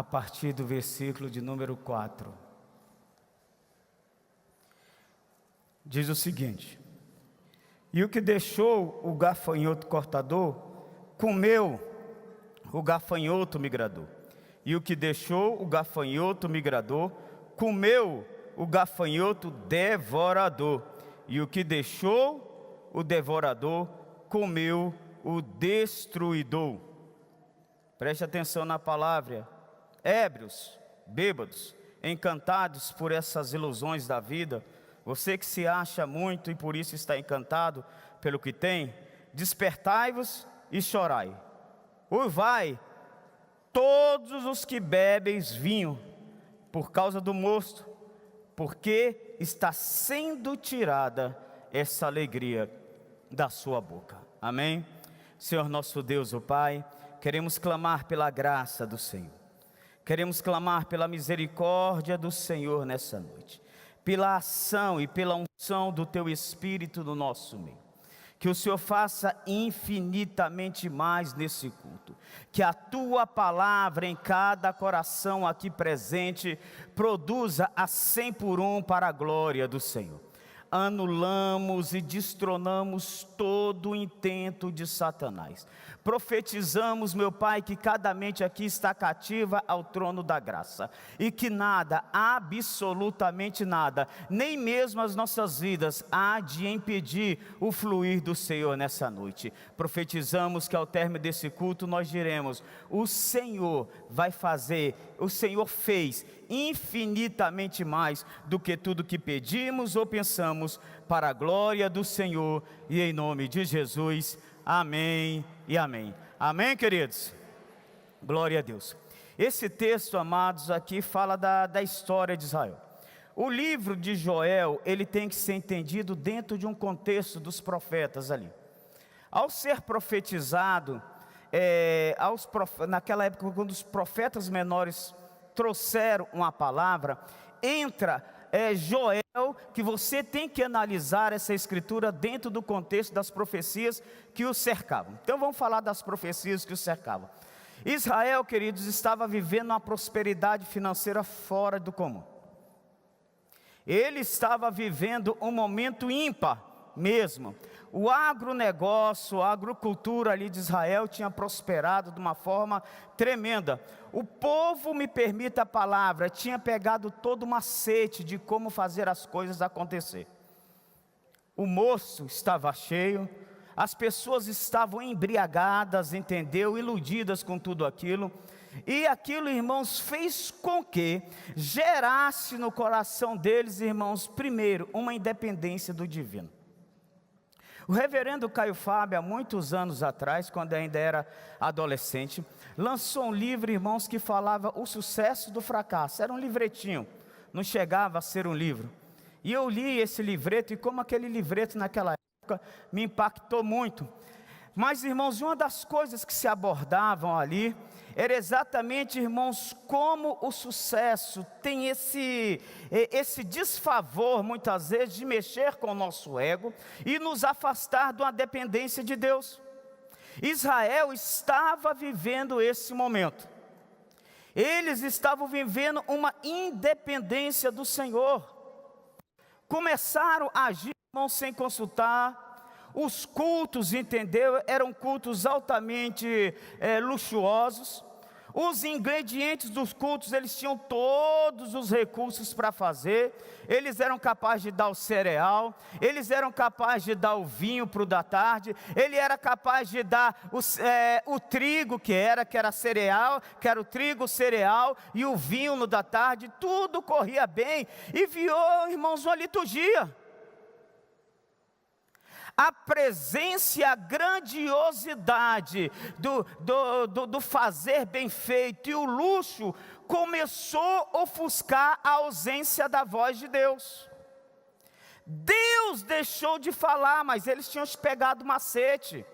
partir do versículo de número 4. Diz o seguinte: e o que deixou o gafanhoto cortador, comeu o gafanhoto migrador. E o que deixou o gafanhoto migrador, comeu o gafanhoto devorador. E o que deixou o devorador, comeu o destruidor. Preste atenção na palavra. Ébrios, bêbados, encantados por essas ilusões da vida, você que se acha muito e por isso está encantado pelo que tem, despertai-vos e chorai. Uivai, todos os que bebem vinho, por causa do mosto, porque está sendo tirada essa alegria da sua boca. Amém? Senhor nosso Deus, o Pai, queremos clamar pela graça do Senhor. Queremos clamar pela misericórdia do Senhor nessa noite, pela ação e pela unção do Teu Espírito no nosso meio. Que o Senhor faça infinitamente mais nesse culto. Que a Tua palavra em cada coração aqui presente produza a 100 por 1 para a glória do Senhor. Anulamos e destronamos todo o intento de Satanás. Profetizamos, meu Pai, que cada mente aqui está cativa ao trono da graça. E que nada, absolutamente nada, nem mesmo as nossas vidas, há de impedir o fluir do Senhor nessa noite. Profetizamos que ao término desse culto nós diremos: o Senhor vai fazer, o Senhor fez infinitamente mais do que tudo que pedimos ou pensamos, para a glória do Senhor e em nome de Jesus. Amém e amém. Amém, queridos? Glória a Deus. Esse texto, amados, aqui fala da história de Israel. O livro de Joel, ele tem que ser entendido dentro de um contexto dos profetas ali. Ao ser profetizado, naquela época, quando os profetas menores trouxeram uma palavra, entra Joel, que você tem que analisar essa escritura dentro do contexto das profecias que o cercavam. Então vamos falar das profecias que o cercavam. Israel, queridos, estava vivendo uma prosperidade financeira fora do comum. Ele estava vivendo um momento ímpar mesmo. O agronegócio, a agricultura ali de Israel tinha prosperado de uma forma tremenda. O povo, me permita a palavra, tinha pegado todo o macete de como fazer as coisas acontecer. O moço estava cheio, as pessoas estavam embriagadas, entendeu? Iludidas com tudo aquilo. E aquilo, irmãos, fez com que gerasse no coração deles, irmãos, primeiro, uma independência do divino. O reverendo Caio Fábio, há muitos anos atrás, quando ainda era adolescente, lançou um livro, irmãos, que falava o sucesso do fracasso. Era um livretinho, não chegava a ser um livro. E eu li esse livreto, e como aquele livreto naquela época me impactou muito. Mas, irmãos, uma das coisas que se abordavam ali era exatamente, irmãos, como o sucesso tem esse desfavor, muitas vezes, de mexer com o nosso ego e nos afastar de uma dependência de Deus. Israel estava vivendo esse momento. Eles estavam vivendo uma independência do Senhor. Começaram a agir, irmãos, sem consultar. Os cultos, entendeu? Eram cultos altamente luxuosos. Os ingredientes dos cultos, eles tinham todos os recursos para fazer. Eles eram capazes de dar o cereal, eles eram capazes de dar o vinho para o da tarde, ele era capaz de dar o trigo que era cereal, que era o trigo, o cereal e o vinho no da tarde. Tudo corria bem e virou, irmãos, uma liturgia. A presença e a grandiosidade do fazer bem feito e o luxo começou a ofuscar a ausência da voz de Deus. Deus deixou de falar, mas eles tinham pegado macete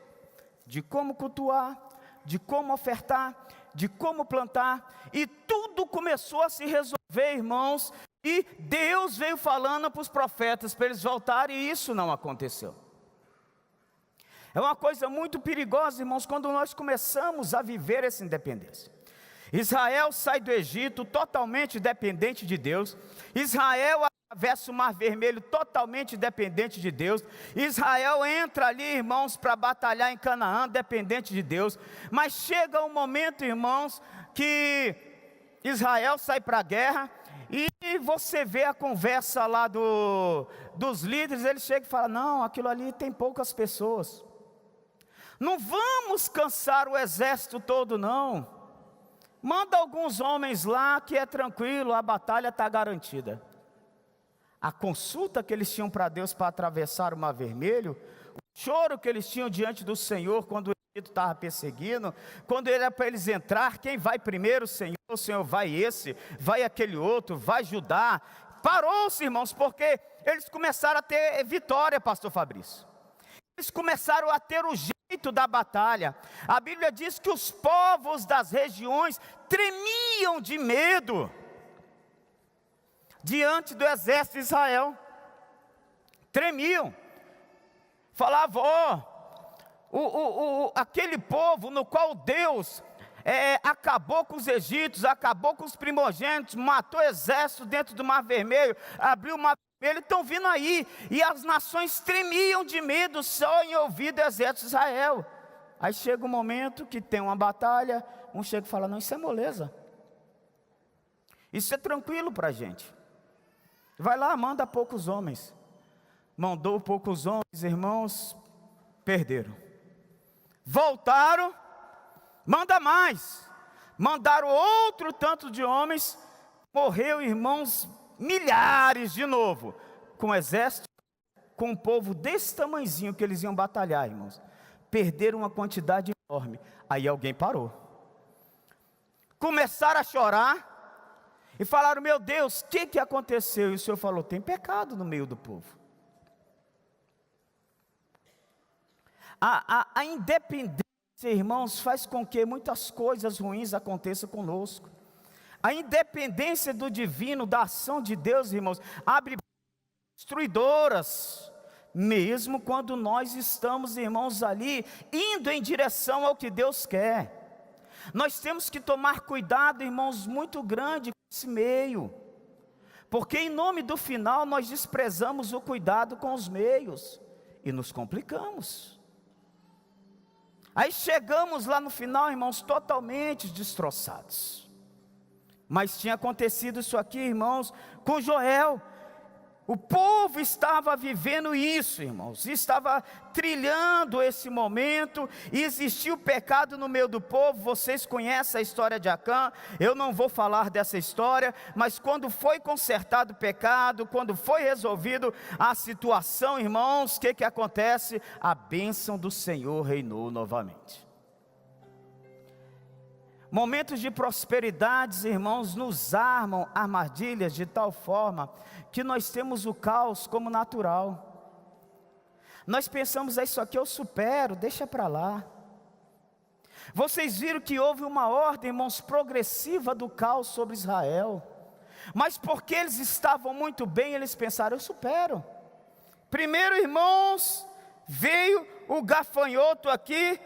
de como cultuar, de como ofertar, de como plantar, e tudo começou a se resolver, irmãos, e Deus veio falando para os profetas para eles voltarem, e isso não aconteceu. É uma coisa muito perigosa, irmãos, quando nós começamos a viver essa independência. Israel sai do Egito totalmente dependente de Deus. Israel atravessa o Mar Vermelho totalmente dependente de Deus. Israel entra ali, irmãos, para batalhar em Canaã, dependente de Deus. Mas chega um momento, irmãos, que Israel sai para a guerra, e você vê a conversa lá dos líderes. Eles chegam e falam: não, aquilo ali tem poucas pessoas, não vamos cansar o exército todo não. Manda alguns homens lá que é tranquilo, a batalha está garantida. A consulta que eles tinham para Deus para atravessar o Mar Vermelho, o choro que eles tinham diante do Senhor quando o Egito estava perseguindo, quando era para eles entrar, quem vai primeiro? O Senhor vai esse, vai aquele outro, vai Judá. Parou-se, irmãos, porque eles começaram a ter vitória, pastor Fabrício. Eles começaram a ter o jeito da batalha. A Bíblia diz que os povos das regiões tremiam de medo diante do exército de Israel. Tremiam. Falavam: aquele povo no qual Deus acabou com os egípcios, acabou com os primogênitos, matou exército dentro do Mar Vermelho, abriu o Mar Vermelho, estão vindo aí. E as nações tremiam de medo só em ouvir do exército de Israel. Aí chega um momento que tem uma batalha, um chega e fala: não, isso é moleza, isso é tranquilo para a gente. Vai lá, manda poucos homens. Mandou poucos homens, irmãos, perderam. Voltaram, manda mais. Mandaram outro tanto de homens, morreu, irmãos, milhares de novo. Com o exército, com um povo desse tamanhozinho que eles iam batalhar, irmãos. Perderam uma quantidade enorme. Aí alguém parou. Começaram a chorar e falaram: meu Deus, o que aconteceu? E o Senhor falou: tem pecado no meio do povo. A independência, irmãos, faz com que muitas coisas ruins aconteçam conosco. A independência do divino, da ação de Deus, irmãos, abre destruidoras, mesmo quando nós estamos, irmãos, ali, indo em direção ao que Deus quer. Nós temos que tomar cuidado, irmãos, muito grande com esse meio, porque em nome do final nós desprezamos o cuidado com os meios e nos complicamos. Aí chegamos lá no final, irmãos, totalmente destroçados. Mas tinha acontecido isso aqui, irmãos, com Joel. O povo estava vivendo isso, irmãos, estava trilhando esse momento, e existia o pecado no meio do povo. Vocês conhecem a história de Acã, eu não vou falar dessa história, mas quando foi consertado o pecado, quando foi resolvido a situação, irmãos, o que acontece? A bênção do Senhor reinou novamente. Momentos de prosperidade, irmãos, nos armam armadilhas de tal forma que nós temos o caos como natural. Nós pensamos: isso aqui eu supero, deixa para lá. Vocês viram que houve uma ordem, irmãos, progressiva do caos sobre Israel. Mas porque eles estavam muito bem, eles pensaram: eu supero. Primeiro, irmãos, veio o gafanhoto aqui,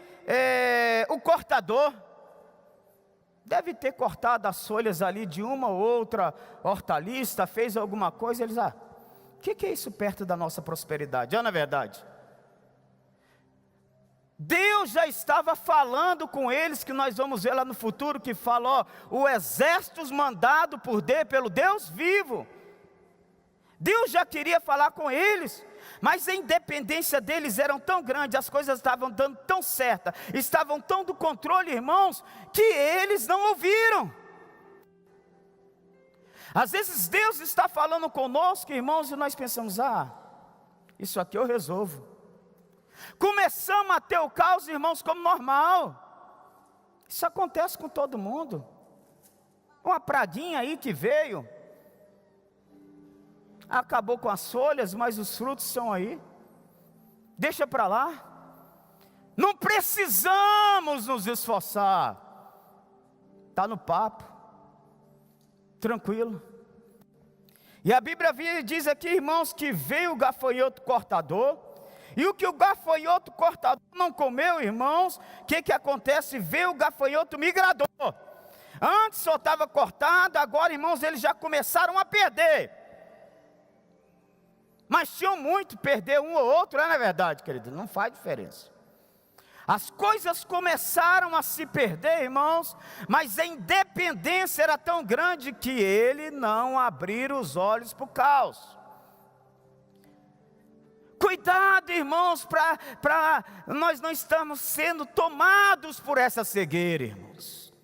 o cortador. Deve ter cortado as folhas ali de uma ou outra hortaliça, fez alguma coisa. Eles: o que é isso perto da nossa prosperidade? Na verdade, Deus já estava falando com eles, que nós vamos ver lá no futuro, que fala: o exército mandado pelo Deus vivo. Deus já queria falar com eles, mas a independência deles era tão grande, as coisas estavam dando tão certa, estavam tão do controle, irmãos, que eles não ouviram. Às vezes Deus está falando conosco, irmãos, e nós pensamos: isso aqui eu resolvo. Começamos a ter o caos, irmãos, como normal. Isso acontece com todo mundo. Uma praguinha aí que veio, acabou com as folhas, mas os frutos estão aí. Deixa para lá. Não precisamos nos esforçar. Está no papo, tranquilo. E a Bíblia diz aqui, irmãos, que veio o gafanhoto cortador. E o que o gafanhoto cortador não comeu, irmãos, o que acontece? Veio o gafanhoto migrador. Antes só estava cortado, agora, irmãos, eles já começaram a perder. Mas tinham muito, perder um ou outro, não é verdade, querido? Não faz diferença. As coisas começaram a se perder, irmãos, mas a independência era tão grande que ele não abriu os olhos para o caos. Cuidado, irmãos, para nós não estamos sendo tomados por essa cegueira, irmãos.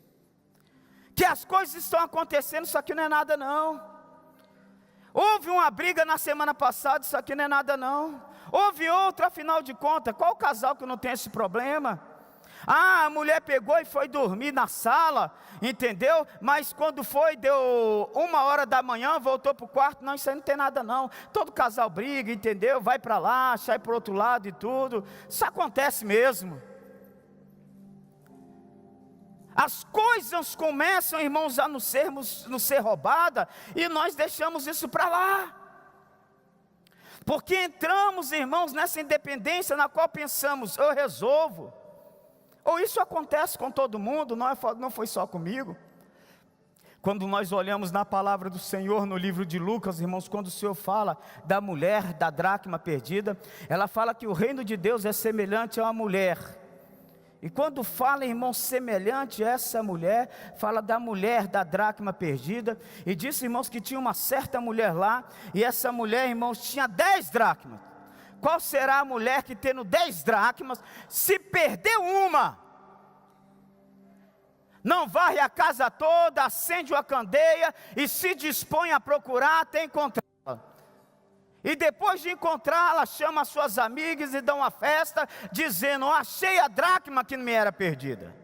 Que as coisas estão acontecendo, isso aqui não é nada não. Houve uma briga na semana passada, isso aqui não é nada não. Houve outra, afinal de contas, qual casal que não tem esse problema? A mulher pegou e foi dormir na sala, entendeu? Mas quando foi, deu 1h da manhã, voltou para o quarto, não, isso aí não tem nada não. Todo casal briga, entendeu? Vai para lá, sai para o outro lado e tudo. Isso acontece mesmo. As coisas começam, irmãos, a nos ser roubada, e nós deixamos isso para lá. Porque entramos, irmãos, nessa independência na qual pensamos, eu resolvo. Ou isso acontece com todo mundo, não foi só comigo. Quando nós olhamos na palavra do Senhor, no livro de Lucas, irmãos, quando o Senhor fala da mulher, da dracma perdida, ela fala que o reino de Deus é semelhante a uma mulher. E quando fala, irmão, semelhante a essa mulher, fala da mulher da dracma perdida, e disse, irmãos, que tinha uma certa mulher lá, e essa mulher, irmãos, tinha 10 dracmas. Qual será a mulher que tendo 10 dracmas, se perder uma, não varre a casa toda, acende uma candeia, e se dispõe a procurar até encontrá-la? E depois de encontrá-la, chama as suas amigas e dá uma festa, dizendo, achei a dracma que me era perdida.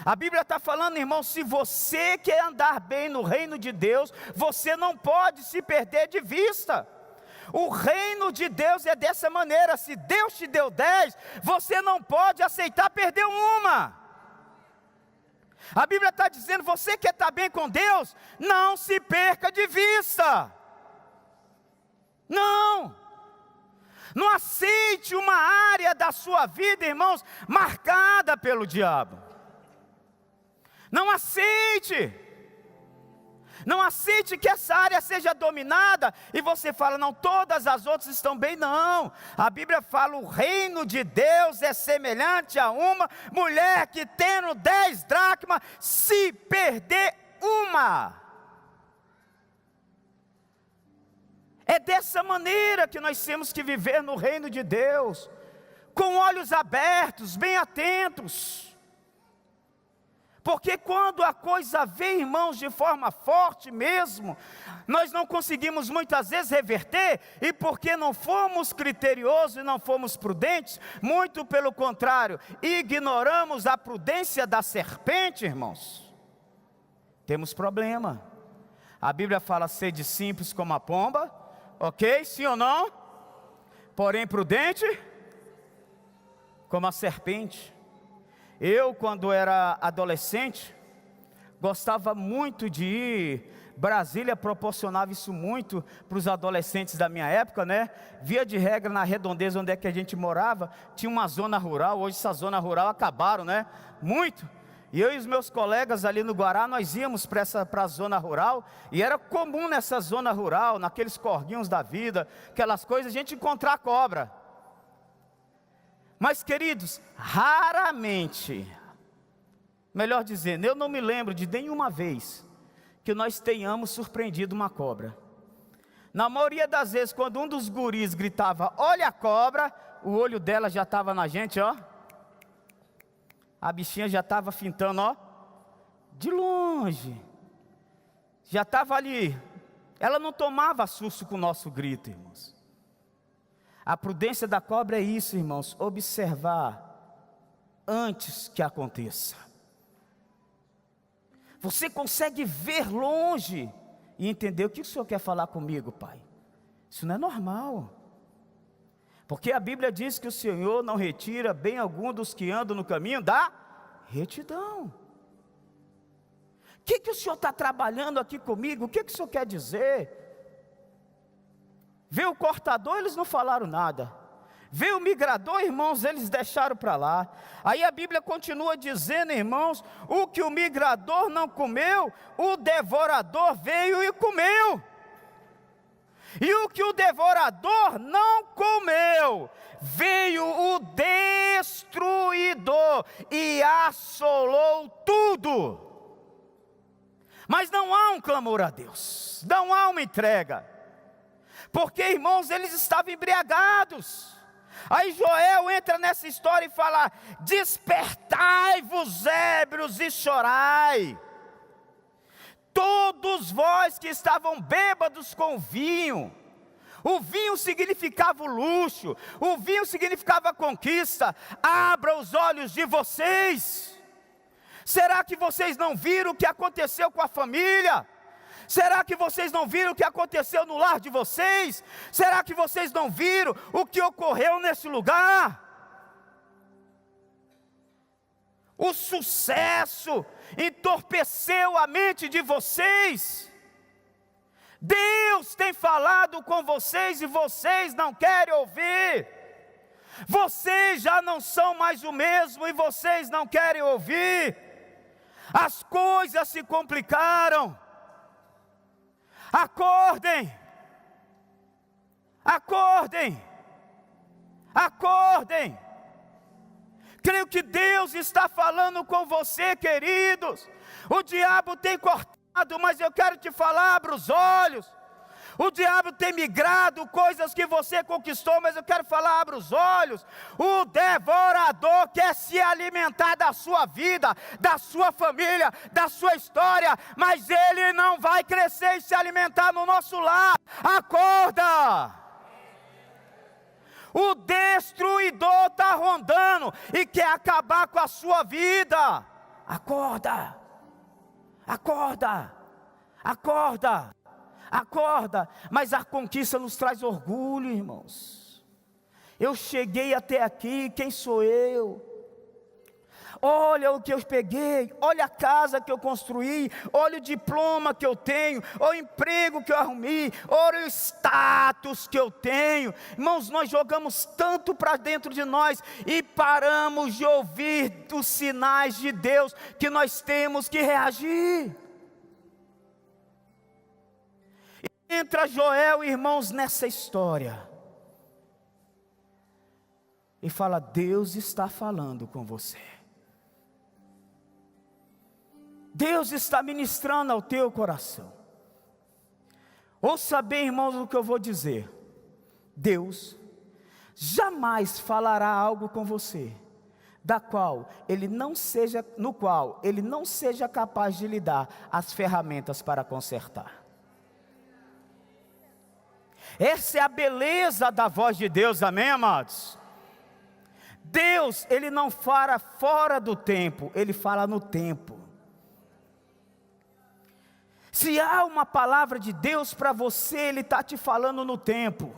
A Bíblia está falando, irmão, se você quer andar bem no reino de Deus, você não pode se perder de vista. O reino de Deus é dessa maneira, se Deus te deu 10, você não pode aceitar perder uma. A Bíblia está dizendo, você quer estar bem com Deus, não se perca de vista. Não aceite uma área da sua vida, irmãos, marcada pelo diabo. Não aceite que essa área seja dominada, e você fala, não, todas as outras estão bem, não. A Bíblia fala, o reino de Deus é semelhante a uma mulher que tendo 10 dracmas, se perder uma. É dessa maneira que nós temos que viver no reino de Deus, com olhos abertos, bem atentos. Porque quando a coisa vem, irmãos, de forma forte mesmo, nós não conseguimos muitas vezes reverter, e porque não fomos criteriosos e não fomos prudentes, muito pelo contrário, ignoramos a prudência da serpente, irmãos, temos problema. A Bíblia fala, sede simples como a pomba, ok, sim ou não? Porém prudente como a serpente. Eu, quando era adolescente, gostava muito de ir. Brasília proporcionava isso muito para os adolescentes da minha época, né? Via de regra, na redondeza onde é que a gente morava, tinha uma zona rural. Hoje essa zona rural acabaram, né? Muito. E eu e os meus colegas ali no Guará, nós íamos para a zona rural, e era comum nessa zona rural, naqueles corguinhos da vida, aquelas coisas, a gente encontrar cobra. Mas, queridos, raramente, melhor dizendo, eu não me lembro de nenhuma vez que nós tenhamos surpreendido uma cobra. Na maioria das vezes, quando um dos guris gritava, olha a cobra, o olho dela já estava na gente, ó. A bichinha já estava fintando, ó, de longe. Já estava ali. Ela não tomava susto com o nosso grito, irmãos. A prudência da cobra é isso, irmãos, observar antes que aconteça. Você consegue ver longe e entender o que o Senhor quer falar comigo, Pai. Isso não é normal. Porque a Bíblia diz que o Senhor não retira bem algum dos que andam no caminho da retidão. O que o Senhor está trabalhando aqui comigo? O que o Senhor quer dizer? Vê o cortador, eles não falaram nada. Veio o migrador, irmãos, eles deixaram para lá. Aí a Bíblia continua dizendo, irmãos, o que o migrador não comeu, o devorador veio e comeu. E o que o devorador não comeu, veio o destruidor e assolou tudo. Mas não há um clamor a Deus, não há uma entrega, porque, irmãos, eles estavam embriagados. Aí Joel entra nessa história e fala: despertai-vos, ébrios, e chorai, todos vós que estavam bêbados com vinho. O vinho significava o luxo, o vinho significava a conquista. Abra os olhos de vocês. Será que vocês não viram o que aconteceu com a família? Será que vocês não viram o que aconteceu no lar de vocês? Será que vocês não viram o que ocorreu nesse lugar? O sucesso entorpeceu a mente de vocês. Deus tem falado com vocês e vocês não querem ouvir. Vocês já não são mais o mesmo e vocês não querem ouvir. As coisas se complicaram. Acordem, acordem, acordem. Creio que Deus está falando com você, queridos. O diabo tem cortado, mas eu quero te falar, abra os olhos. O diabo tem migrado coisas que você conquistou, mas eu quero falar, abra os olhos. O devorador quer se alimentar da sua vida, da sua família, da sua história, mas ele não vai crescer e se alimentar no nosso lar. Acorda! O destruidor está rondando e quer acabar com a sua vida. Acorda! Acorda! Acorda! Acorda, mas a conquista nos traz orgulho, irmãos. Eu cheguei até aqui, quem sou eu? Olha o que eu peguei, olha a casa que eu construí, olha o diploma que eu tenho, olha o emprego que eu arrumei, olha o status que eu tenho. Irmãos, nós jogamos tanto para dentro de nós e paramos de ouvir os sinais de Deus que nós temos que reagir. Entra Joel, irmãos, nessa história e fala: Deus está falando com você. Deus está ministrando ao teu coração. Ouça bem, irmãos, o que eu vou dizer. Deus jamais falará algo com você no qual ele não seja capaz de lhe dar as ferramentas para consertar. Essa é a beleza da voz de Deus, amém, amados? Deus, Ele não fala fora do tempo, Ele fala no tempo. Se há uma palavra de Deus para você, Ele está te falando no tempo.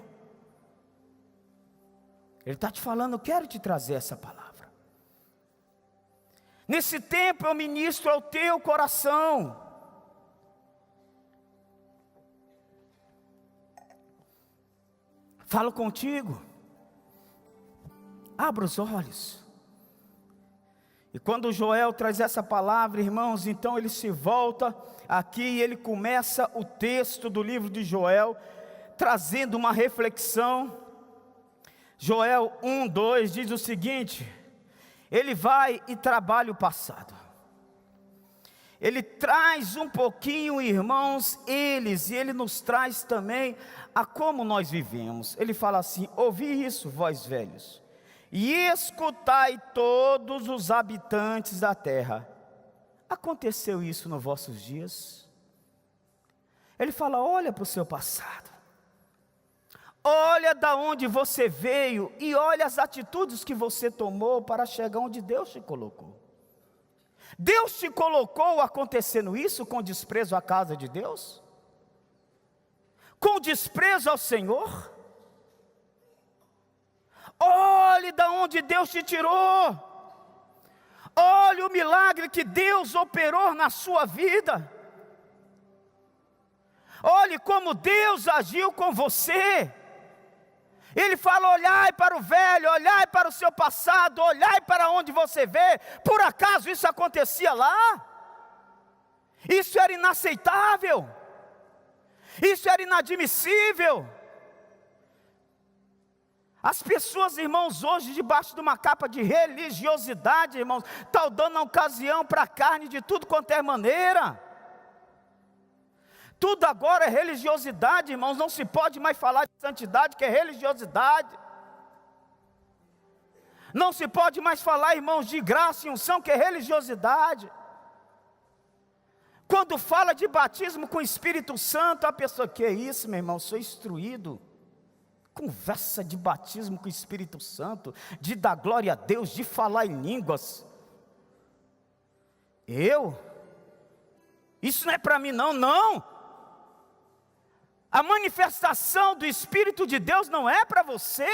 Ele está te falando: quero te trazer essa palavra. Nesse tempo eu ministro ao teu coração. Falo contigo. Abra os olhos. E quando Joel traz essa palavra, irmãos, então ele se volta aqui e ele começa o texto do livro de Joel, trazendo uma reflexão. Joel 1:2 diz o seguinte: ele vai e trabalha o passado. Ele traz um pouquinho, irmãos, e ele nos traz também a como nós vivemos. Ele fala assim: ouvi isso, vós velhos, e escutai todos os habitantes da terra. Aconteceu isso nos vossos dias? Ele fala: olha para o seu passado, olha da onde você veio e olha as atitudes que você tomou para chegar onde Deus te colocou. Deus te colocou acontecendo isso com desprezo à casa de Deus? Com desprezo ao Senhor? Olhe da onde Deus te tirou. Olhe o milagre que Deus operou na sua vida. Olhe como Deus agiu com você. Ele fala: olhai para o velho, olhai para o seu passado, olhai para onde você vê. Por acaso isso acontecia lá? Isso era inaceitável, isso era inadmissível. As pessoas, irmãos, hoje debaixo de uma capa de religiosidade, irmãos, estão dando a ocasião para a carne de tudo quanto é maneira. Tudo agora é religiosidade, irmãos. Não se pode mais falar de santidade, que é religiosidade. Não se pode mais falar, irmãos, de graça e unção, que é religiosidade. Quando fala de batismo com o Espírito Santo, a pessoa: que é isso, meu irmão? Sou instruído. Conversa de batismo com o Espírito Santo, de dar glória a Deus, de falar em línguas. Isso não é para mim não. A manifestação do Espírito de Deus não é para você.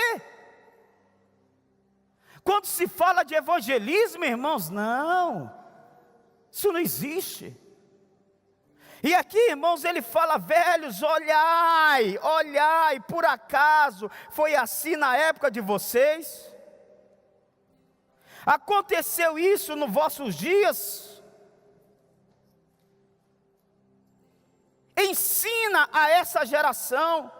Quando se fala de evangelismo, irmãos, não, isso não existe. E aqui, irmãos, ele fala: velhos, olhai, por acaso foi assim na época de vocês? Aconteceu isso nos vossos dias? Ensina a essa geração,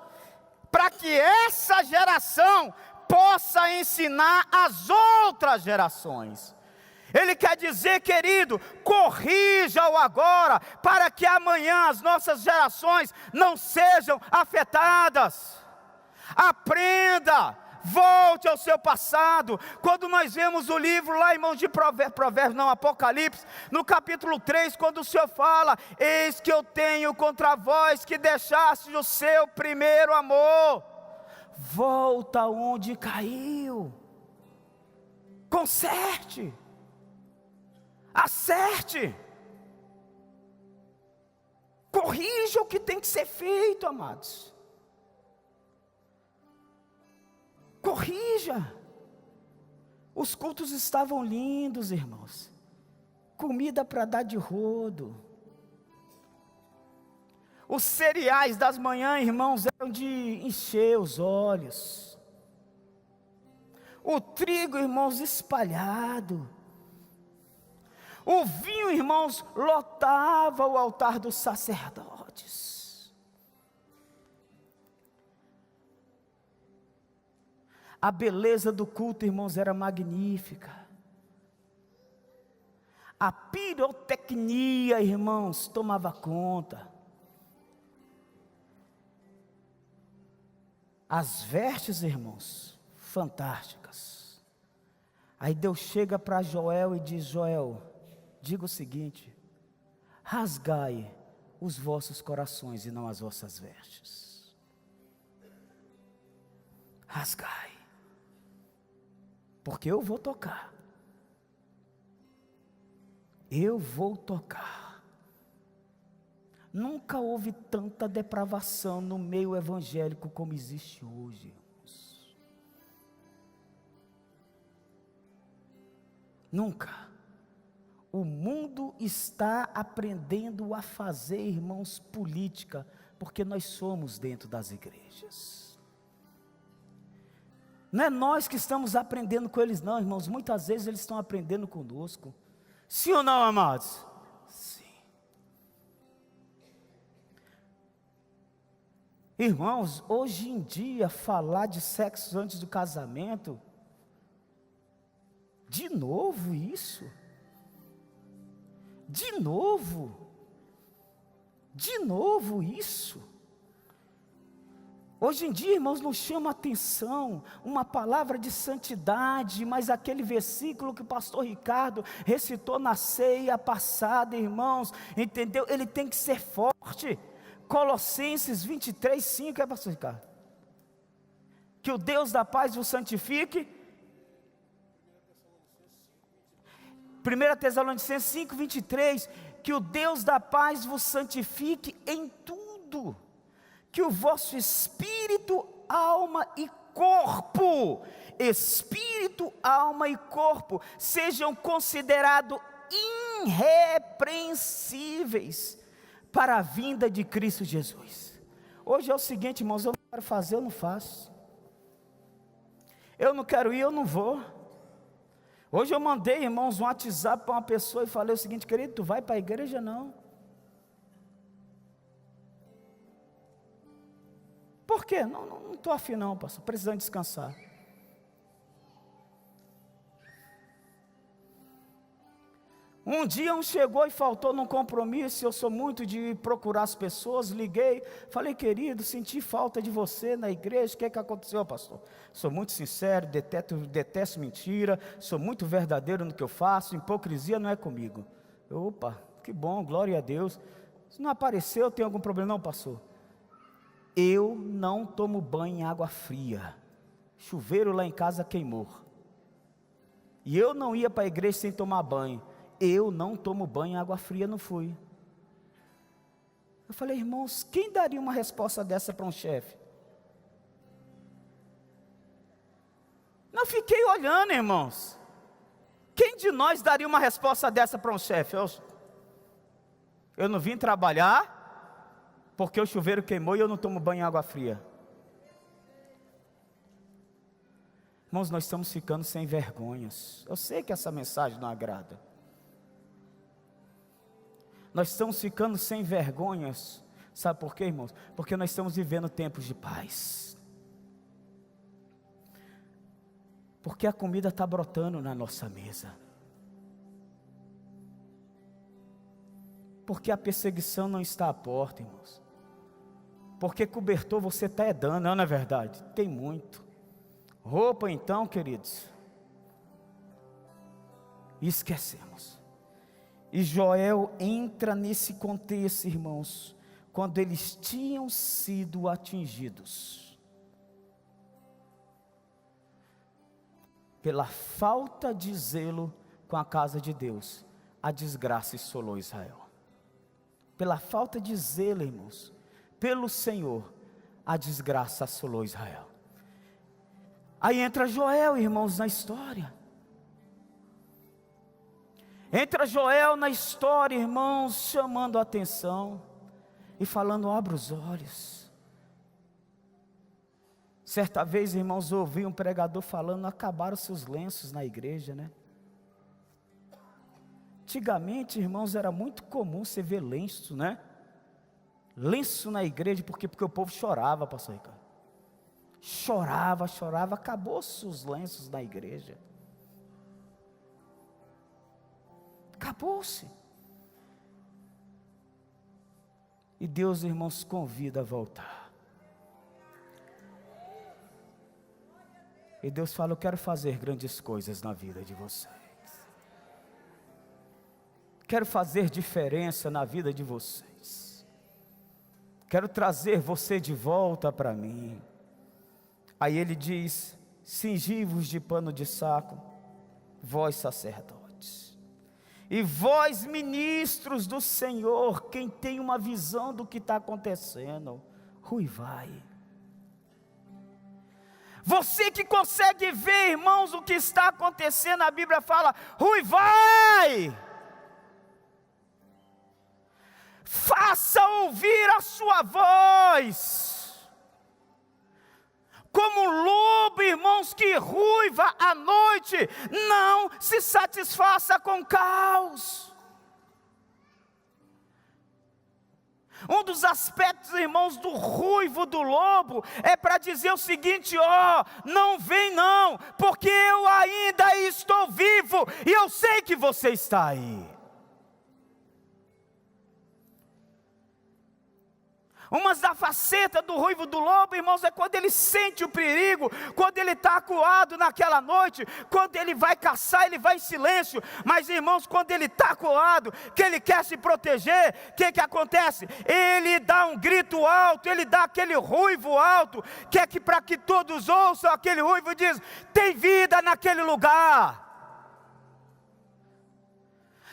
para que essa geração possa ensinar as outras gerações. Ele quer dizer, querido, corrija-o agora, para que amanhã as nossas gerações não sejam afetadas. Aprenda, volte ao seu passado. Quando nós vemos o livro lá, irmãos, de Apocalipse, no capítulo 3, quando o Senhor fala: eis que eu tenho contra vós que deixaste o seu primeiro amor. Volta onde caiu, conserte, acerte, corrija o que tem que ser feito, amados. Corrija. Os cultos estavam lindos, irmãos, comida para dar de rodo. Os cereais das manhãs, irmãos, eram de encher os olhos. O trigo, irmãos, espalhado. O vinho, irmãos, lotava o altar dos sacerdotes. A beleza do culto, irmãos, era magnífica. A pirotecnia, irmãos, tomava conta. As vestes, irmãos, fantásticas. Aí Deus chega para Joel e diz: Joel, diga o seguinte: rasgai os vossos corações e não as vossas vestes. Rasgai, porque eu vou tocar. Eu vou tocar. Nunca houve tanta depravação no meio evangélico como existe hoje, irmãos. Nunca. O mundo está aprendendo a fazer, irmãos, política, porque nós somos dentro das igrejas. Não é nós que estamos aprendendo com eles não, irmãos. Muitas vezes eles estão aprendendo conosco. Sim ou não, amados? Sim. Irmãos, hoje em dia, falar de sexo antes do casamento, de novo isso? De novo isso? Hoje em dia, irmãos, nos chama a atenção uma palavra de santidade, mas aquele versículo que o pastor Ricardo recitou na ceia passada, irmãos, entendeu? Ele tem que ser forte. Colossenses 23, 5, é, pastor Ricardo? Que o Deus da paz vos santifique. 1 Tessalonicenses 5, 23, que o Deus da paz vos santifique em tudo, que o vosso espírito, alma e corpo, sejam considerados irrepreensíveis para a vinda de Cristo Jesus. Hoje é o seguinte, irmãos, eu não quero fazer, eu não faço. Eu não quero ir, eu não vou. Hoje eu mandei, irmãos, um WhatsApp para uma pessoa e falei o seguinte: querido, tu vai para a igreja? Não. Por quê? Não estou afim não, pastor, precisando descansar. Um dia um chegou e faltou num compromisso, eu sou muito de procurar as pessoas, liguei, falei: querido, senti falta de você na igreja, o que é que aconteceu, pastor? Sou muito sincero, detesto mentira, sou muito verdadeiro no que eu faço, hipocrisia não é comigo. Opa, que bom, glória a Deus. Se não apareceu, tem algum problema? Não, pastor. Eu não tomo banho em água fria, chuveiro lá em casa queimou, e eu não ia para a igreja sem tomar banho. Eu não tomo banho em água fria, não fui. Eu falei: irmãos, quem daria uma resposta dessa para um chefe? Não, fiquei olhando, irmãos. Quem de nós daria uma resposta dessa para um chefe? Eu não vim trabalhar porque o chuveiro queimou e eu não tomo banho em água fria. Irmãos, nós estamos ficando sem vergonhas. Eu sei que essa mensagem não agrada. Nós estamos ficando sem vergonhas. Sabe por quê, irmãos? Porque nós estamos vivendo tempos de paz. Porque a comida está brotando na nossa mesa. Porque a perseguição não está à porta, irmãos. Porque cobertor você está dando, não é verdade? Tem muito. Roupa então, queridos. Esquecemos. E Joel entra nesse contexto, irmãos, quando eles tinham sido atingidos pela falta de zelo com a casa de Deus. A desgraça assolou Israel. Pela falta de zelo, irmãos, pelo Senhor, a desgraça assolou Israel. Aí entra Joel, irmãos, na história. Entra Joel na história, irmãos, chamando a atenção e falando: abra os olhos. Certa vez, irmãos, ouvi um pregador falando: acabaram seus lenços na igreja, né? Antigamente, irmãos, era muito comum você ver lenço, né? Lenço na igreja, porque o povo chorava, pastor Ricardo. Chorava, acabou-se os lenços na igreja. Acabou-se. E Deus, irmãos, convida a voltar. E Deus fala: eu quero fazer grandes coisas na vida de vocês. Quero fazer diferença na vida de vocês. Quero trazer você de volta para mim. Aí ele diz: cingi-vos de pano de saco, vós sacerdotes, e vós ministros do Senhor, quem tem uma visão do que está acontecendo, ruivai. Você que consegue ver, irmãos, o que está acontecendo, a Bíblia fala: ruivai. Faça ouvir a sua voz, como um lobo, irmãos, que ruiva à noite. Não se satisfaça com caos. Um dos aspectos, irmãos, do ruivo do lobo é para dizer o seguinte: ó, não vem não, porque eu ainda estou vivo e eu sei que você está aí. Uma das facetas do ruivo do lobo, irmãos, é quando ele sente o perigo, quando ele está acuado naquela noite, quando ele vai caçar, ele vai em silêncio. Mas, irmãos, quando ele está acuado, que ele quer se proteger, o que acontece? Ele dá um grito alto, ele dá aquele ruivo alto, que para que todos ouçam aquele ruivo, diz: tem vida naquele lugar.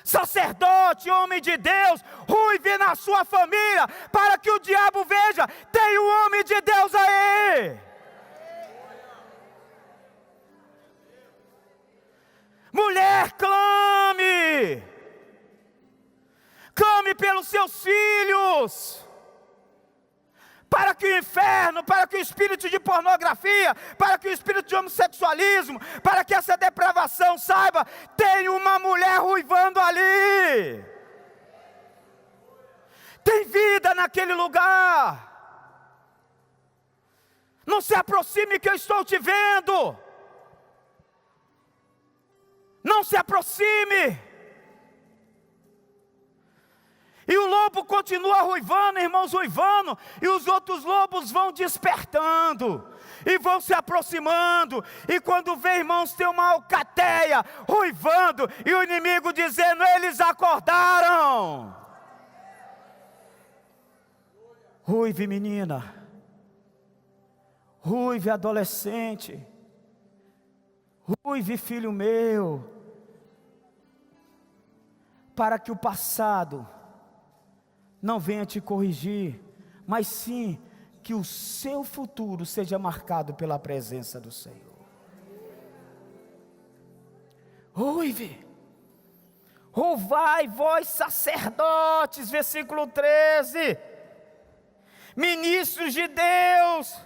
Sacerdote, homem de Deus, ruive na sua família, para que o diabo veja: tem um homem de Deus aí. Mulher, clame, clame pelos seus filhos, para que o inferno, para que o espírito de pornografia, para que o espírito de homossexualismo, para que essa depravação saiba, tem uma mulher ruivando ali. Tem vida naquele lugar. Não se aproxime que eu estou te vendo. Não se aproxime. E o lobo continua ruivando, irmãos, ruivando. E os outros lobos vão despertando. E vão se aproximando. E quando vê, irmãos, tem uma alcateia ruivando. E o inimigo dizendo, eles acordaram. Ruive, menina. Ruive, adolescente. Ruive, filho meu. Para que o passado não venha te corrigir, mas sim que o seu futuro seja marcado pela presença do Senhor. Ruive. Rouvai vós sacerdotes, versículo 13. Ministros de Deus,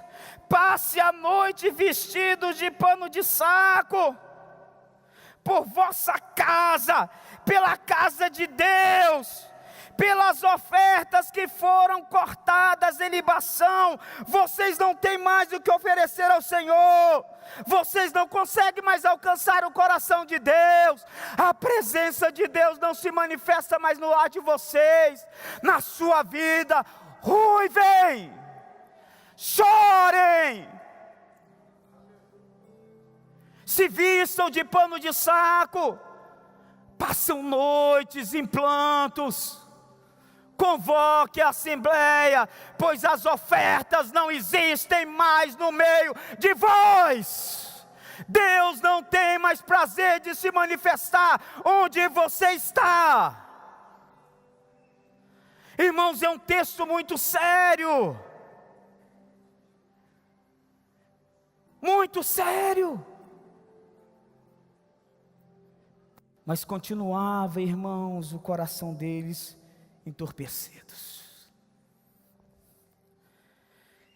passe a noite vestidos de pano de saco, por vossa casa, pela casa de Deus, pelas ofertas que foram cortadas em libação. Vocês não têm mais o que oferecer ao Senhor, vocês não conseguem mais alcançar o coração de Deus, a presença de Deus não se manifesta mais no lar de vocês, na sua vida. Ruivem, chorem, se vistam de pano de saco, passam noites em plantos, convoque a assembleia, pois as ofertas não existem mais no meio de vós. Deus não tem mais prazer de se manifestar onde você está. Irmãos, é um texto muito sério. Muito sério. Mas continuava, irmãos, o coração deles entorpecidos.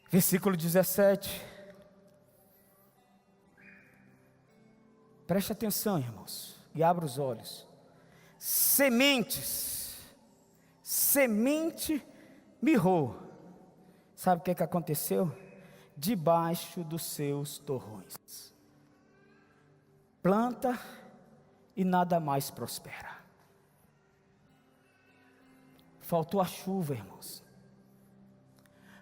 Versículo 17. Preste atenção, irmãos, e abra os olhos. Semente mirrou. Sabe o que aconteceu? Debaixo dos seus torrões. Planta e nada mais prospera. Faltou a chuva, irmãos.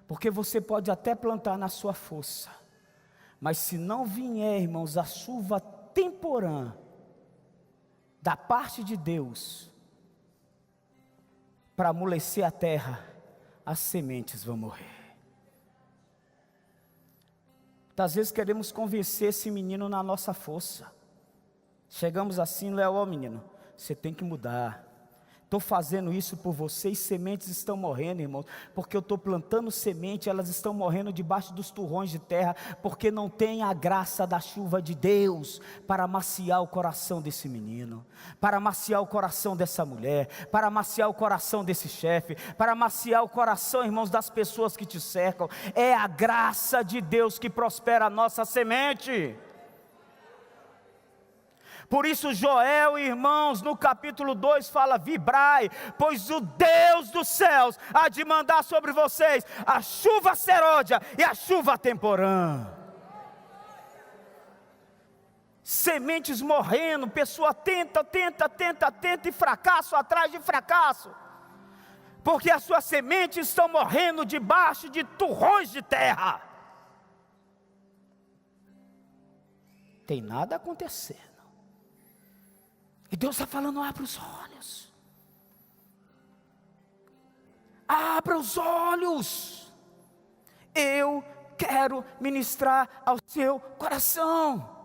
Porque você pode até plantar na sua força, mas se não vier, irmãos, a chuva temporã da parte de Deus para amolecer a terra, as sementes vão morrer. Às vezes queremos convencer esse menino na nossa força. Chegamos assim, Léo, ó menino, você tem que mudar. Estou fazendo isso por vocês, sementes estão morrendo, irmãos, porque eu estou plantando semente, elas estão morrendo debaixo dos turrões de terra, porque não tem a graça da chuva de Deus para amaciar o coração desse menino, para amaciar o coração dessa mulher, para amaciar o coração desse chefe, para amaciar o coração, irmãos, das pessoas que te cercam. É a graça de Deus que prospera a nossa semente. Por isso Joel, irmãos, no capítulo 2 fala, vibrai, pois o Deus dos céus há de mandar sobre vocês a chuva seródia e a chuva temporã. Sementes morrendo, pessoa tenta e fracasso atrás de fracasso. Porque as suas sementes estão morrendo debaixo de turrões de terra. Tem nada acontecendo. E Deus está falando, abra os olhos. Abra os olhos. Eu quero ministrar ao seu coração.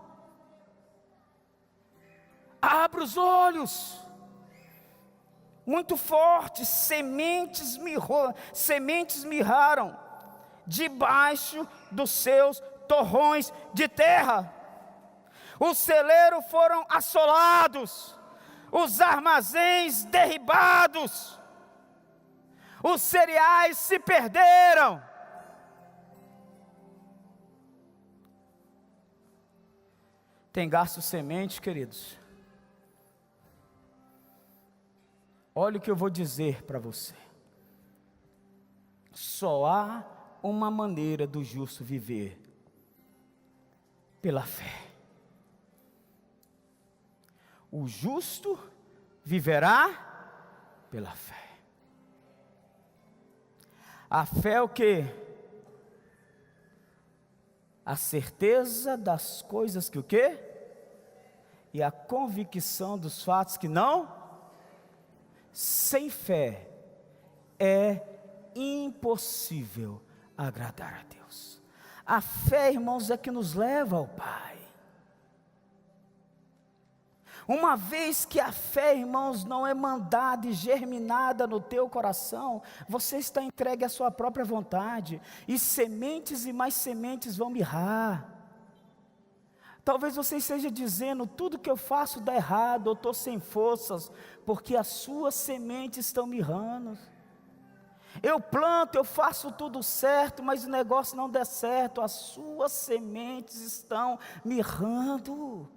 Abra os olhos. Muito forte, sementes mirraram debaixo dos seus torrões de terra. Os celeiros foram assolados, os armazéns derribados, os cereais se perderam, tem gasto semente, queridos? Olha o que eu vou dizer para você. Só há uma maneira do justo viver: pela fé. O justo viverá pela fé. A fé é o quê? A certeza das coisas que o quê? E a convicção dos fatos que não. Sem fé é impossível agradar a Deus. A fé, irmãos, é que nos leva ao Pai. Uma vez que a fé, irmãos, não é mandada e germinada no teu coração, você está entregue à sua própria vontade, e sementes e mais sementes vão mirrar. Talvez você esteja dizendo: tudo que eu faço dá errado, eu estou sem forças, porque as suas sementes estão mirrando. Eu planto, eu faço tudo certo, mas o negócio não dá certo, as suas sementes estão mirrando.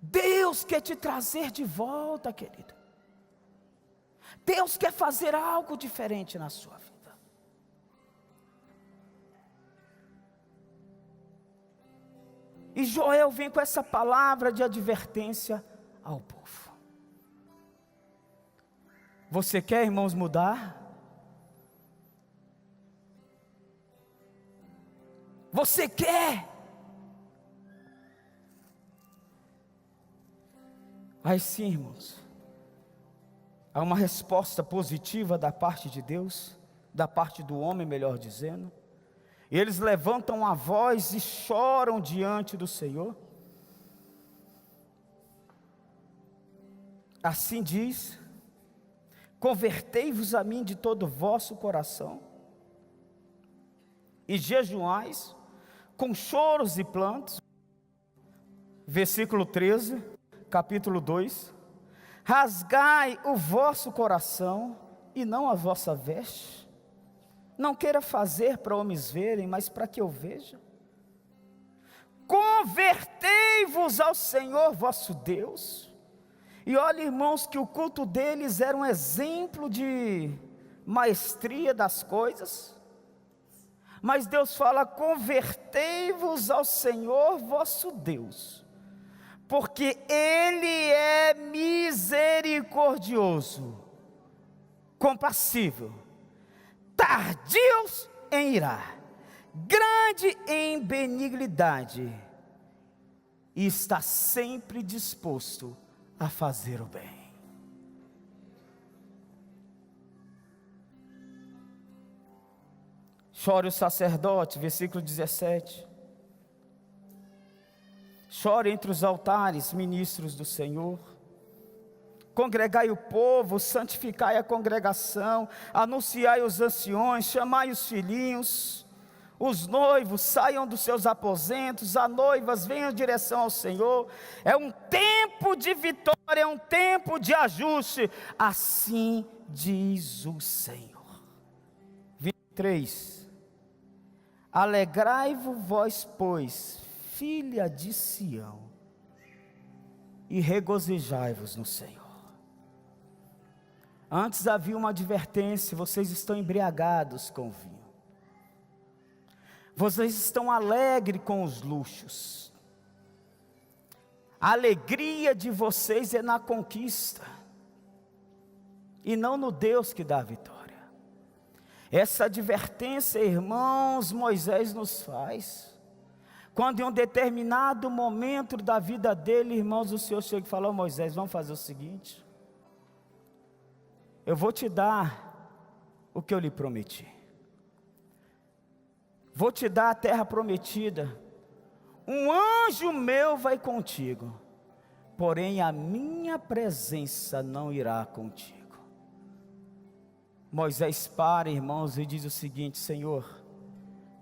Deus quer te trazer de volta, querido. Deus quer fazer algo diferente na sua vida. E Joel vem com essa palavra de advertência ao povo. Você quer, irmãos, mudar? Você quer? Aí sim, irmãos, há uma resposta positiva da parte de Deus, da parte do homem, melhor dizendo. E eles levantam a voz e choram diante do Senhor. Assim diz: convertei-vos a mim de todo o vosso coração, e jejuais com choros e plantos. Versículo 13, capítulo 2: rasgai o vosso coração e não a vossa veste. Não queira fazer para homens verem, mas para que eu veja. Convertei-vos ao Senhor vosso Deus. E olha, irmãos, que o culto deles era um exemplo de maestria das coisas. Mas Deus fala: convertei-vos ao Senhor vosso Deus, porque Ele é misericordioso, compassível, tardios em irar, grande em benignidade, e está sempre disposto a fazer o bem. Chore o sacerdote, versículo 17. Chore entre os altares, ministros do Senhor. Congregai o povo, santificai a congregação, anunciai os anciões, chamai os filhinhos. Os noivos saiam dos seus aposentos, as noivas venham em direção ao Senhor. É um tempo de vitória, é um tempo de ajuste. Assim diz o Senhor. 23. Alegrai-vos vós, pois, filha de Sião, e regozijai-vos no Senhor. Antes havia uma advertência: vocês estão embriagados com o vinho. Vocês estão alegres com os luxos. A alegria de vocês é na conquista, e não no Deus que dá a vitória. Essa advertência, irmãos, Moisés nos faz. Quando em um determinado momento da vida dele, irmãos, o Senhor chega e fala: Moisés, vamos fazer o seguinte. Eu vou te dar o que eu lhe prometi. Vou te dar a terra prometida. Um anjo meu vai contigo, porém a minha presença não irá contigo. Moisés para, irmãos, e diz o seguinte: Senhor,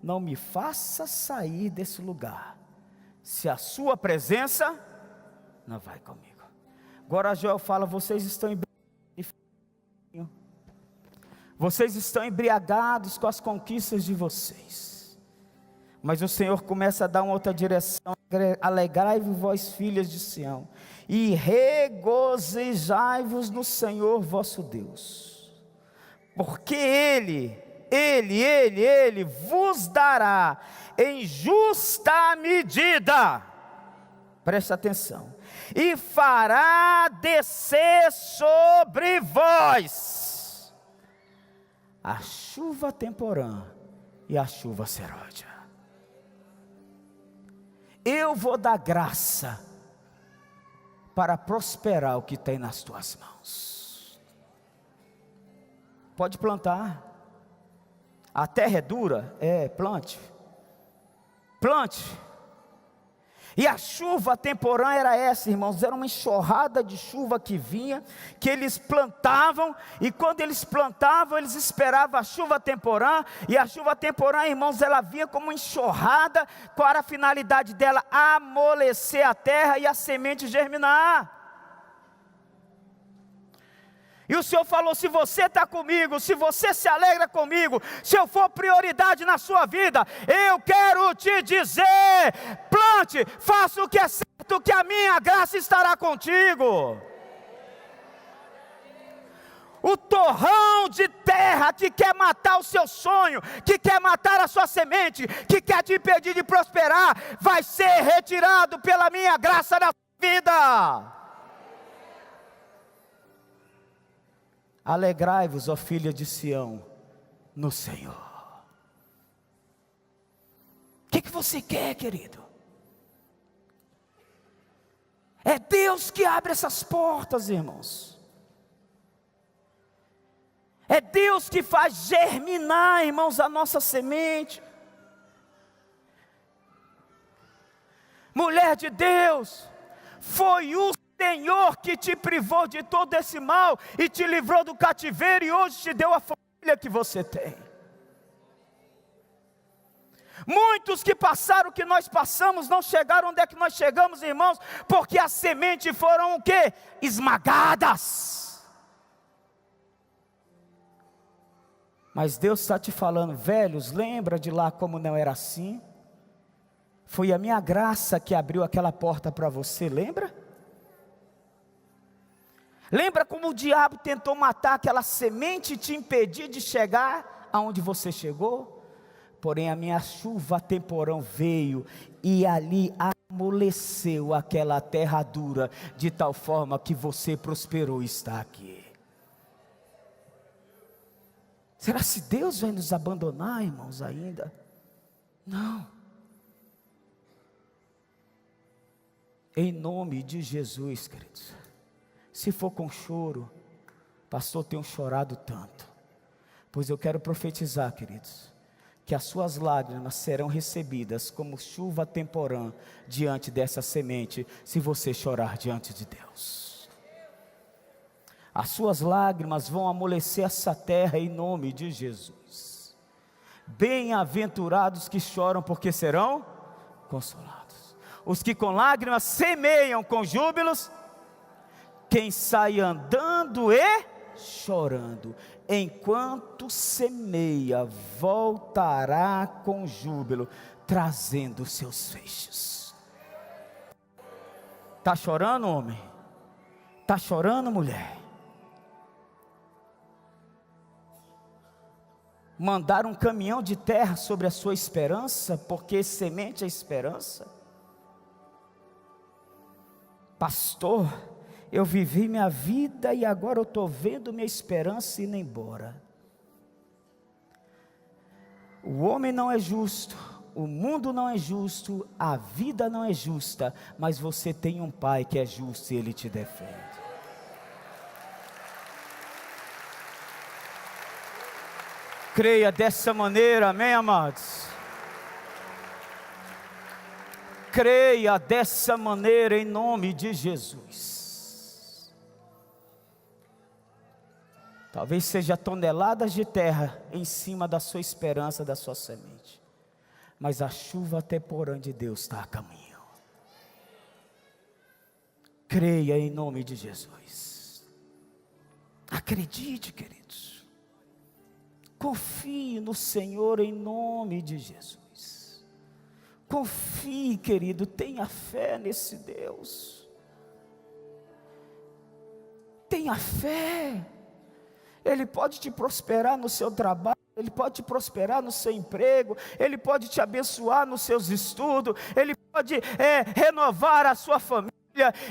não me faça sair desse lugar, se a sua presença não vai comigo. Agora Joel fala: vocês estão embriagados com as conquistas de vocês, Mas o Senhor começa a dar uma outra direção: alegrai-vos vós, filhas de Sião, e regozijai-vos no Senhor vosso Deus, porque Ele vos dará em justa medida, presta atenção, e fará descer sobre vós a chuva temporã e a chuva serôdia. Eu vou dar graça para prosperar o que tem nas tuas mãos. Pode plantar. A terra é dura? Plante. Plante. E a chuva temporã era essa, irmãos, era uma enxurrada de chuva que vinha, que eles plantavam, e quando eles plantavam, eles esperavam a chuva temporã, e a chuva temporã, irmãos, ela vinha como uma enxurrada, qual era a finalidade dela? Amolecer a terra e a semente germinar. E o Senhor falou: se você está comigo, se você se alegra comigo, se eu for prioridade na sua vida, eu quero te dizer: plante, faça o que é certo, que a minha graça estará contigo. O torrão de terra que quer matar o seu sonho, que quer matar a sua semente, que quer te impedir de prosperar, vai ser retirado pela minha graça na sua vida. Alegrai-vos, ó filha de Sião, no Senhor. O que você quer, querido? É Deus que abre essas portas, irmãos. É Deus que faz germinar, irmãos, a nossa semente. Mulher de Deus, foi o Senhor que te privou de todo esse mal e te livrou do cativeiro, e hoje te deu a família que você tem. Muitos que passaram o que nós passamos não chegaram onde é que nós chegamos, irmãos, porque as sementes foram o quê? Esmagadas. Mas Deus está te falando: velhos, lembra de lá como não era assim? Foi a minha graça que abriu aquela porta para você, lembra? Lembra como o diabo tentou matar aquela semente e te impedir de chegar aonde você chegou? Porém a minha chuva temporã veio e ali amoleceu aquela terra dura, de tal forma que você prosperou e está aqui. Será que Deus vai nos abandonar, irmãos, ainda? Não. Em nome de Jesus, queridos. Se for com choro, pastor, tenho chorado tanto. Pois eu quero profetizar, queridos, que as suas lágrimas serão recebidas como chuva temporã diante dessa semente, se você chorar diante de Deus. As suas lágrimas vão amolecer essa terra em nome de Jesus. Bem-aventurados que choram, porque serão consolados. Os que com lágrimas semeiam com júbilos. Quem sai andando e chorando, enquanto semeia, voltará com júbilo, trazendo seus feixes. Está chorando, homem? Está chorando, mulher? Mandaram um caminhão de terra sobre a sua esperança, porque semente é esperança. Pastor, eu vivi minha vida e agora eu estou vendo minha esperança indo embora. O homem não é justo, o mundo não é justo, a vida não é justa, mas você tem um Pai que é justo e Ele te defende. Creia dessa maneira, amém, amados? Creia dessa maneira em nome de Jesus. Talvez seja toneladas de terra em cima da sua esperança, da sua semente, mas a chuva temporã de Deus está a caminho. Creia em nome de Jesus. Acredite, queridos. Confie no Senhor em nome de Jesus. Confie, querido, tenha fé nesse Deus. Tenha fé. Ele pode te prosperar no seu trabalho, Ele pode te prosperar no seu emprego, Ele pode te abençoar nos seus estudos, Ele pode renovar a sua família,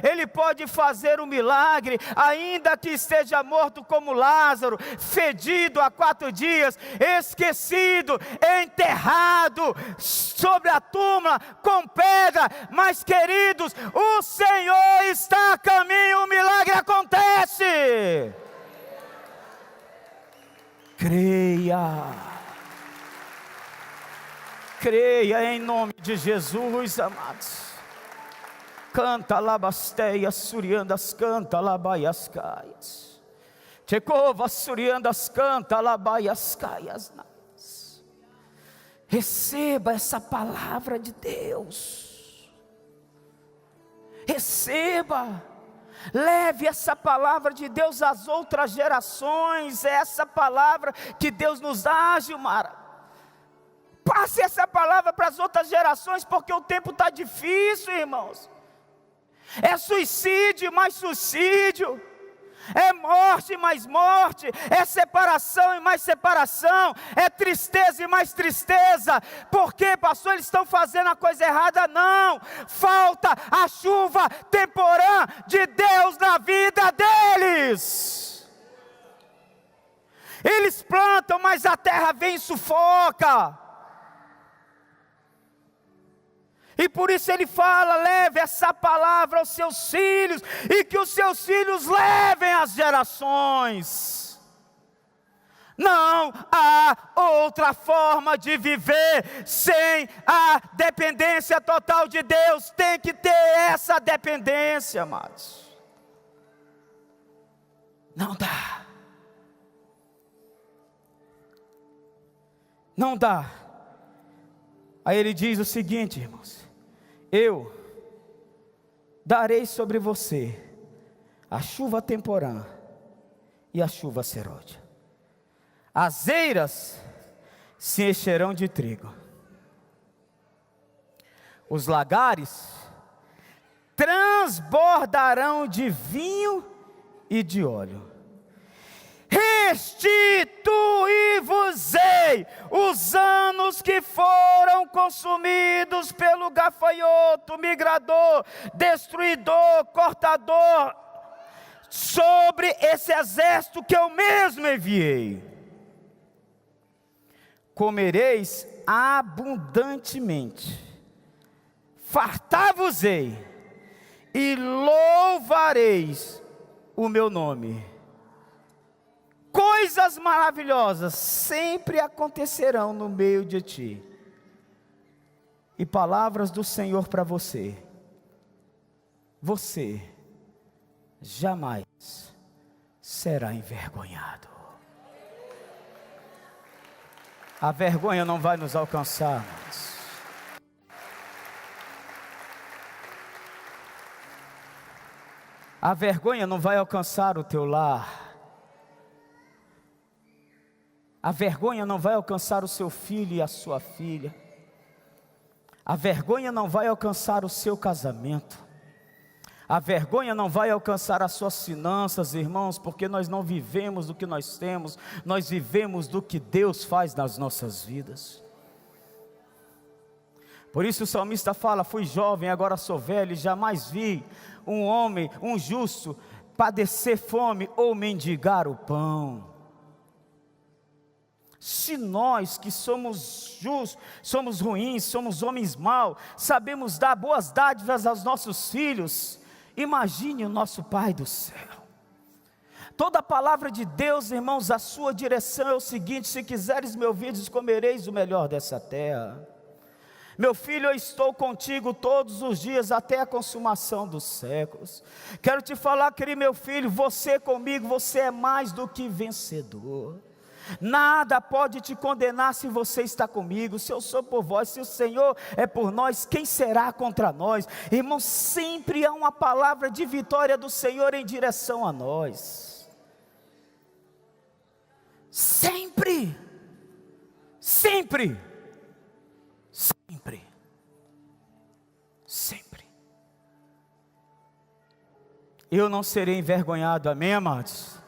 Ele pode fazer um milagre, ainda que esteja morto como Lázaro, fedido há 4 dias, esquecido, enterrado sobre a túmula com pedra. Mas, queridos, o Senhor está a caminho, o milagre acontece. Creia em nome de Jesus, amados. Canta labasteias, suriandas, canta labaias caias. Tecovas, suriandas, canta labaias caias. Receba essa palavra de Deus. Receba. Leve essa palavra de Deus às outras gerações. É essa palavra que Deus nos dá, Gilmara. Passe essa palavra para as outras gerações, porque o tempo está difícil, irmãos. É suicídio mais suicídio, é morte e mais morte, é separação e mais separação, é tristeza e mais tristeza. Por quê, pastor? Eles estão fazendo a coisa errada? Não, falta a chuva temporã de Deus na vida deles. Eles plantam, mas a terra vem e sufoca. E por isso ele fala: leve essa palavra aos seus filhos, e que os seus filhos levem às gerações. Não há outra forma de viver sem a dependência total de Deus. Tem que ter essa dependência, amados. Não dá. Não dá. Aí ele diz o seguinte, irmãos: eu darei sobre você a chuva temporã e a chuva serôdia. As eiras se encherão de trigo, os lagares transbordarão de vinho e de óleo. Restituí-vos-ei os anos que foram consumidos pelo gafanhoto, migrador, destruidor, cortador, sobre esse exército que eu mesmo enviei. Comereis abundantemente, fartar-vos-ei e louvareis o meu nome. Coisas maravilhosas sempre acontecerão no meio de ti. E palavras do Senhor para você: você jamais será envergonhado. A vergonha não vai nos alcançar, mas a vergonha não vai alcançar o teu lar. A vergonha não vai alcançar o seu filho e a sua filha. A vergonha não vai alcançar o seu casamento. A vergonha não vai alcançar as suas finanças, irmãos, porque nós não vivemos do que nós temos, nós vivemos do que Deus faz nas nossas vidas. Por isso o salmista fala: fui jovem, agora sou velho, e jamais vi um homem, um justo, padecer fome ou mendigar o pão. Se nós que somos justos, somos ruins, somos homens maus, sabemos dar boas dádivas aos nossos filhos, imagine o nosso Pai do céu. Toda a palavra de Deus, irmãos, a sua direção é o seguinte: se quiseres me ouvir, comereis o melhor dessa terra. Meu filho, eu estou contigo todos os dias até a consumação dos séculos. Quero te falar, querido meu filho, você comigo, você é mais do que vencedor. Nada pode te condenar se você está comigo. Se eu sou por vós, se o Senhor é por nós, quem será contra nós? Irmão, sempre há uma palavra de vitória do Senhor em direção a nós. Sempre. Sempre. Sempre. Eu não serei envergonhado, amém, amados?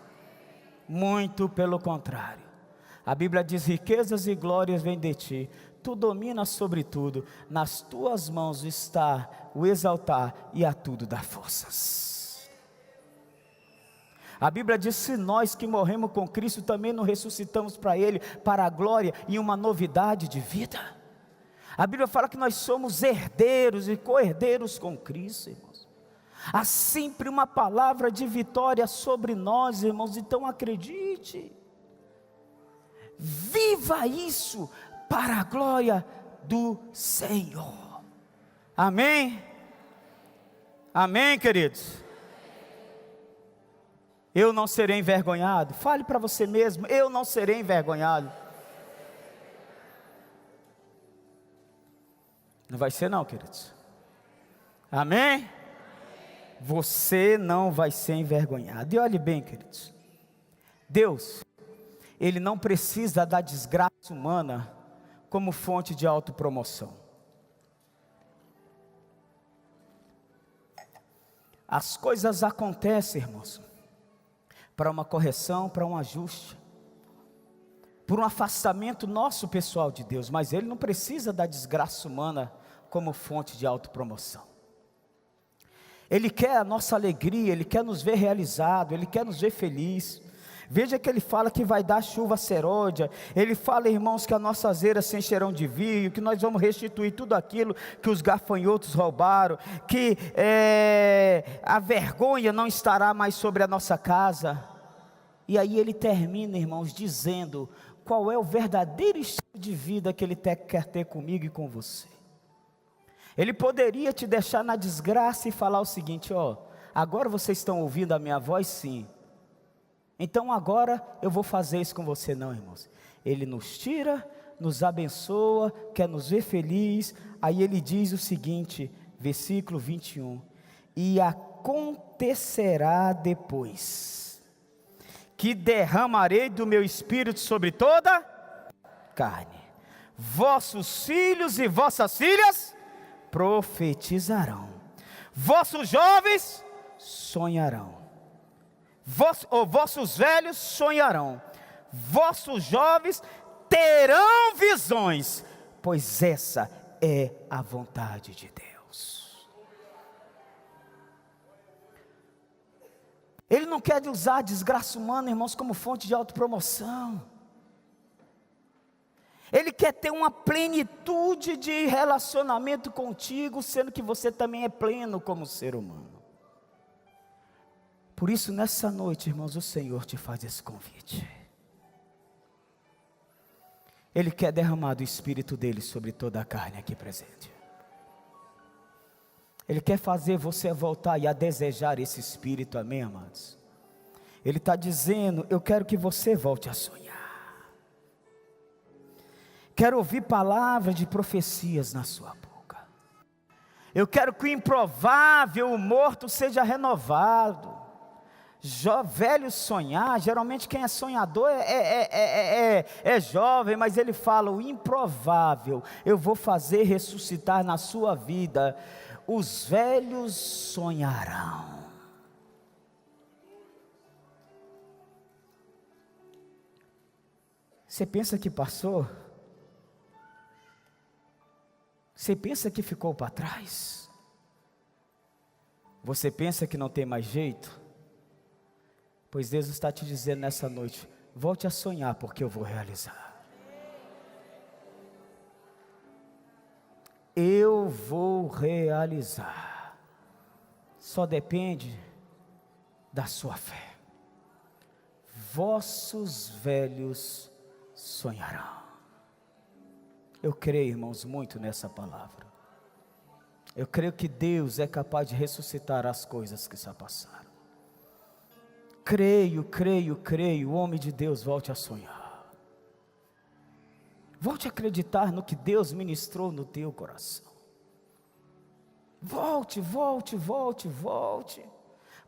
Muito pelo contrário. A Bíblia diz: riquezas e glórias vêm de ti, tu dominas sobre tudo, nas tuas mãos está o exaltar e a tudo dar forças. A Bíblia diz: se nós que morremos com Cristo também não ressuscitamos para Ele, para a glória e uma novidade de vida. A Bíblia fala que nós somos herdeiros e co-herdeiros com Cristo, irmãos. Há sempre uma palavra de vitória sobre nós, irmãos, então acredite, viva isso para a glória do Senhor, amém? Amém, queridos? Eu não serei envergonhado. Fale para você mesmo: eu não serei envergonhado. Não vai ser não, queridos, amém? Você não vai ser envergonhado. E olhe bem, queridos, Deus, Ele não precisa da desgraça humana como fonte de autopromoção. As coisas acontecem, irmãos, para uma correção, para um ajuste, por um afastamento nosso pessoal de Deus, mas Ele não precisa da desgraça humana como fonte de autopromoção. Ele quer a nossa alegria, Ele quer nos ver realizado, Ele quer nos ver feliz. Veja que Ele fala que vai dar chuva serôdia. Ele fala, irmãos, que as nossas eiras se encherão de vinho, que nós vamos restituir tudo aquilo que os gafanhotos roubaram, que a vergonha não estará mais sobre a nossa casa. E aí Ele termina, irmãos, dizendo qual é o verdadeiro estilo de vida que Ele quer ter comigo e com você. Ele poderia te deixar na desgraça e falar o seguinte: ó, agora vocês estão ouvindo a minha voz? Sim. Então agora eu vou fazer isso com você. Não, irmãos. Ele nos tira, nos abençoa, quer nos ver feliz. Aí Ele diz o seguinte, versículo 21. E acontecerá depois, que derramarei do meu Espírito sobre toda carne. Vossos filhos e vossas filhas profetizarão, vossos jovens sonharão, vossos velhos sonharão, vossos jovens terão visões, pois essa é a vontade de Deus. Ele não quer usar a desgraça humana, irmãos, como fonte de autopromoção. Ele quer ter uma plenitude de relacionamento contigo, sendo que você também é pleno como ser humano. Por isso, nessa noite, irmãos, o Senhor te faz esse convite. Ele quer derramar do Espírito dele sobre toda a carne aqui presente. Ele quer fazer você voltar e a desejar esse Espírito, amém, amados? Ele está dizendo: eu quero que você volte a sonhar. Quero ouvir palavras de profecias na sua boca. Eu quero que o improvável, o morto, seja renovado. Velho sonhar, geralmente quem é sonhador é jovem, mas ele fala: o improvável eu vou fazer ressuscitar na sua vida. Os velhos sonharão. Você pensa que passou? Você pensa que ficou para trás? Você pensa que não tem mais jeito? Pois Deus está te dizendo nessa noite: volte a sonhar, porque eu vou realizar. Eu vou realizar. Só depende da sua fé. Vossos velhos sonharão. Eu creio, irmãos, muito nessa palavra. Eu creio que Deus é capaz de ressuscitar as coisas que já passaram. Creio, o homem de Deus, volte a sonhar. Volte a acreditar no que Deus ministrou no teu coração. Volte.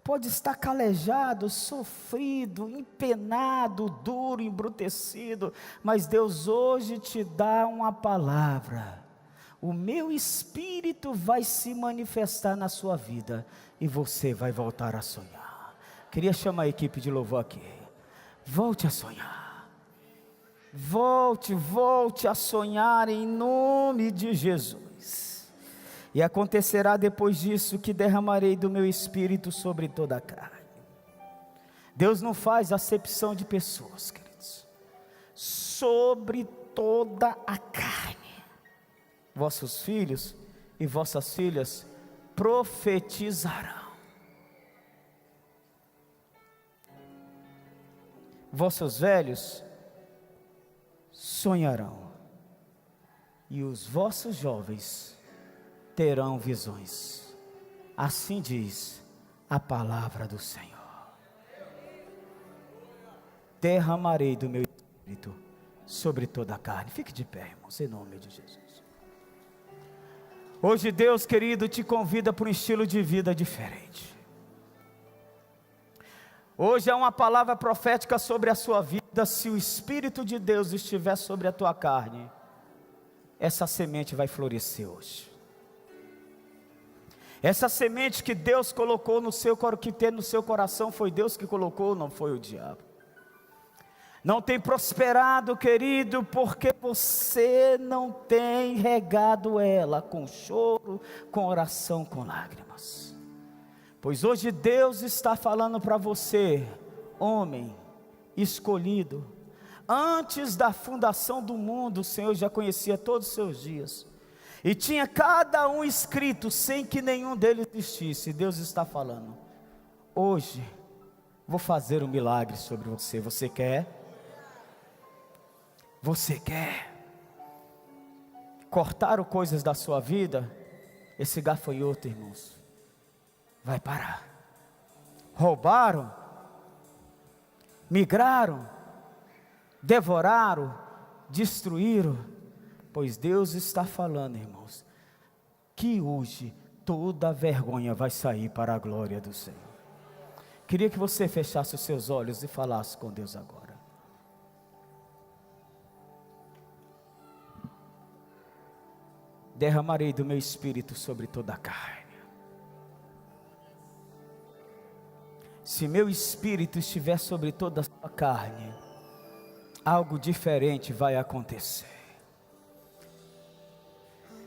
Pode estar calejado, sofrido, empenado, duro, embrutecido, mas Deus hoje te dá uma palavra. o meu espírito vai se manifestar na sua vida e você vai voltar a sonhar. Queria chamar a equipe de louvor aqui. Volte a sonhar. Volte a sonhar em nome de Jesus. E acontecerá depois disso que derramarei do meu espírito sobre toda a carne. Deus não faz acepção de pessoas, queridos. Sobre toda a carne. Vossos filhos e vossas filhas profetizarão. Vossos velhos sonharão. E os vossos jovens terão visões. Assim diz a palavra do Senhor. Derramarei do meu espírito sobre toda a carne. Fique de pé, irmãos, em nome de Jesus. Hoje Deus, querido, te convida para um estilo de vida diferente. Hoje é uma palavra profética sobre a sua vida. Se o Espírito de Deus estiver sobre a tua carne, essa semente vai florescer hoje. Essa semente que Deus colocou no seu coração, foi Deus que colocou, não foi o diabo. Não tem prosperado, querido, porque você não tem regado ela com choro, com oração, com lágrimas. Pois hoje Deus está falando para você, homem escolhido. Antes da fundação do mundo, o Senhor já conhecia todos os seus dias. E tinha cada um escrito, sem que nenhum deles existisse. Deus está falando, hoje vou fazer um milagre sobre você. Você quer? Você quer? Cortaram coisas da sua vida? Esse gafanhoto, irmãos, vai parar. Roubaram? Migraram? Devoraram? Destruíram? Pois Deus está falando, irmãos, que hoje toda vergonha vai sair para a glória do Senhor. Queria que você fechasse os seus olhos e falasse com Deus agora. Derramarei do meu espírito sobre toda a carne. Se meu espírito estiver sobre toda a sua carne, algo diferente vai acontecer.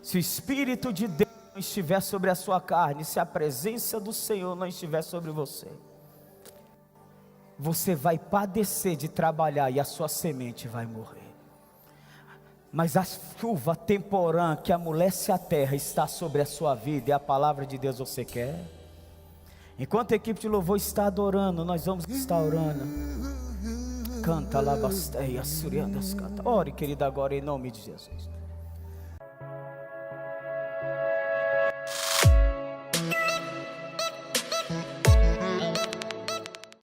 Se o Espírito de Deus não estiver sobre a sua carne, se a presença do Senhor não estiver sobre você, você vai padecer de trabalhar e a sua semente vai morrer. Mas a chuva temporã que amolece a terra está sobre a sua vida, e a palavra de Deus você quer? Enquanto a equipe de louvor está adorando, nós vamos estar orando. Canta lá, basteia, suriandas, canta. Ore, querida, agora em nome de Jesus.